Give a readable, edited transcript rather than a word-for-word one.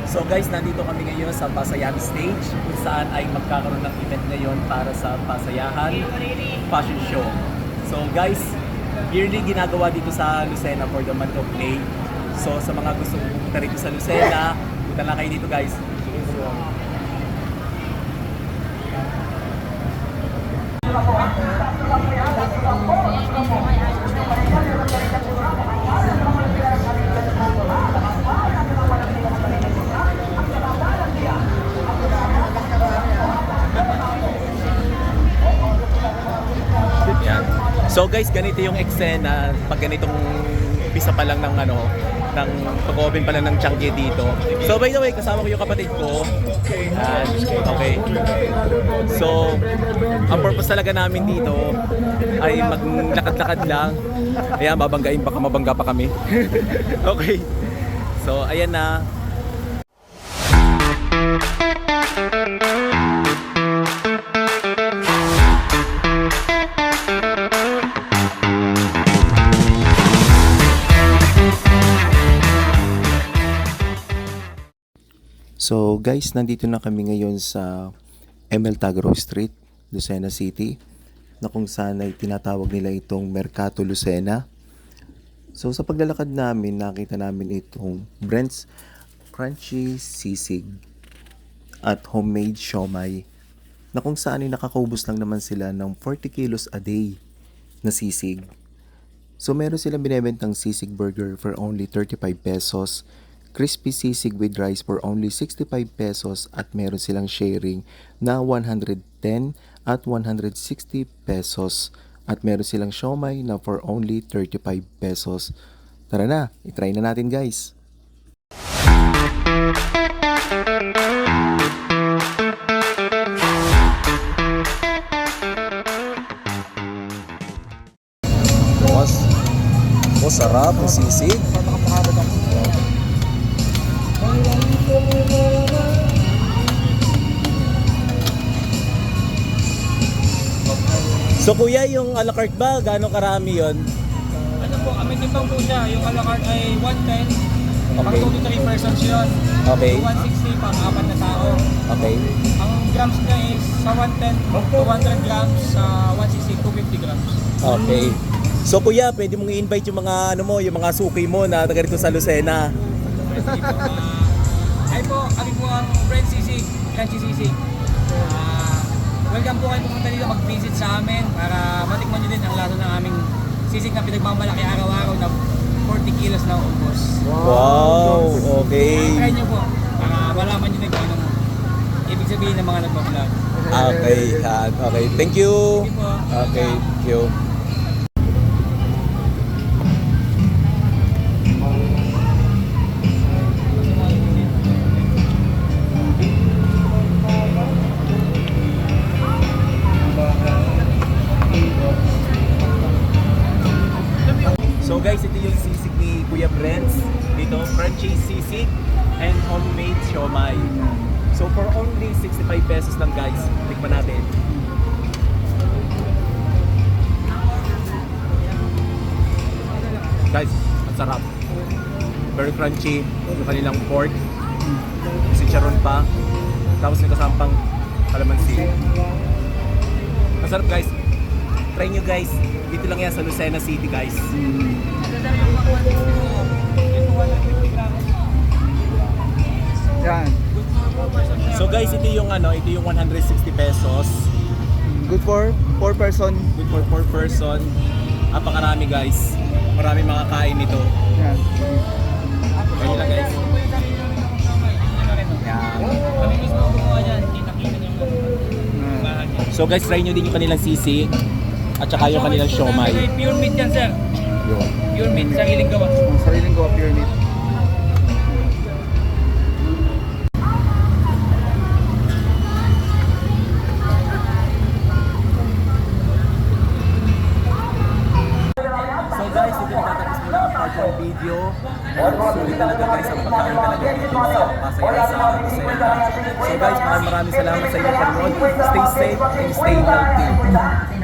So guys, nandito kami ngayon sa Pasayahan Stage kung saan ay magkakaroon ng event ngayon para sa Pasayahan Fashion Show. So guys, yearly ginagawa dito sa Lucena for the month of May. So sa mga gusto pumunta rito sa Lucena, punta lang kayo dito guys. Yan. So guys, ganito yung eksena pag ganitong umpisa pa lang ng ng pag-open pa lang ng Changi dito. So by the way, kasama ko yung kapatid ko. And, okay. So, ang purpose talaga namin dito ay maglakad-lakad lang. Ayan, babanggain, baka mabangga pa kami. Okay. So, ayan na. So guys, nandito na kami ngayon sa ML Tagro Street, Lucena City, na kung saan ay tinatawag nila itong Mercato Lucena. So sa paglalakad namin, nakita namin itong Brent's Crunchy Sisig at Homemade Siomai, na kung saan ay nakakaubos lang naman sila ng 40 kilos a day na sisig. So meron silang binebentang sisig burger for only 35 pesos, crispy sisig with rice for only 65 pesos at meron silang sharing na 110 at 160 pesos at meron silang siomai na for only 35 pesos. Tara na, itry na natin guys. Sarap ang sisig. So kuya, yung a la carte ba, gaano karami yon? Ano po, may timbang po siya. Yung a la carte ay 110. Pang Okay. 2 to 3 persons yun. Okay. So 160 pang 4 na tao. Okay. Ang grams niya is sa 110, 200 grams, sa 160, 250 grams. Okay. So kuya, pwede mong i-invite yung mga yung mga suki mo na taga rito sa Lucena. Ay po, kami po ang Brent Sisig, Crunchy Sisig. Welcome po kayo pumunta dito, mag-visit sa amin para matikman nyo din ang lasa ng aming sisig na pinagmamalaki araw-araw na 40 kilos na ubos. Wow, okay. Try nyo po para malaman nyo na kung anong ibig sabihin ng mga nagbablog. Okay, okay. Thank you. Sige po. Okay, thank you. So guys, ito yung sisig ni Kuya Brent. Dito, crunchy sisig and homemade siomai. So for only 65 pesos lang guys, tikman natin. Guys, ang sarap. Very crunchy, yung kanilang pork. Si charon pa. Tapos may kasampang kalamansi. Ang sarap guys. Try nyo guys. Dito lang yan sa Lucena City guys. Yan. So guys, ito yung 160 pesos. Good for 4 person. Good for 4 person. Napakarami guys. Marami makakain nito. Yan. Kaya lang guys. Kami mismo gumawa dyan, kita-kita nyo yung bahan niya. So guys, try nyo din yung kanilang sisig at saka yung kanilang siomai. Pure meat yan, sir. Yun. Pure meat, sariling gawa. Ang sariling gawa pure meat. So guys, ito natatapos muna ang part 1 video. Sulit talaga guys ang pagkain talaga dito sa Pasayahan sa Lucena. So guys, maraming salamat sa inyong panonood. Stay safe and stay healthy.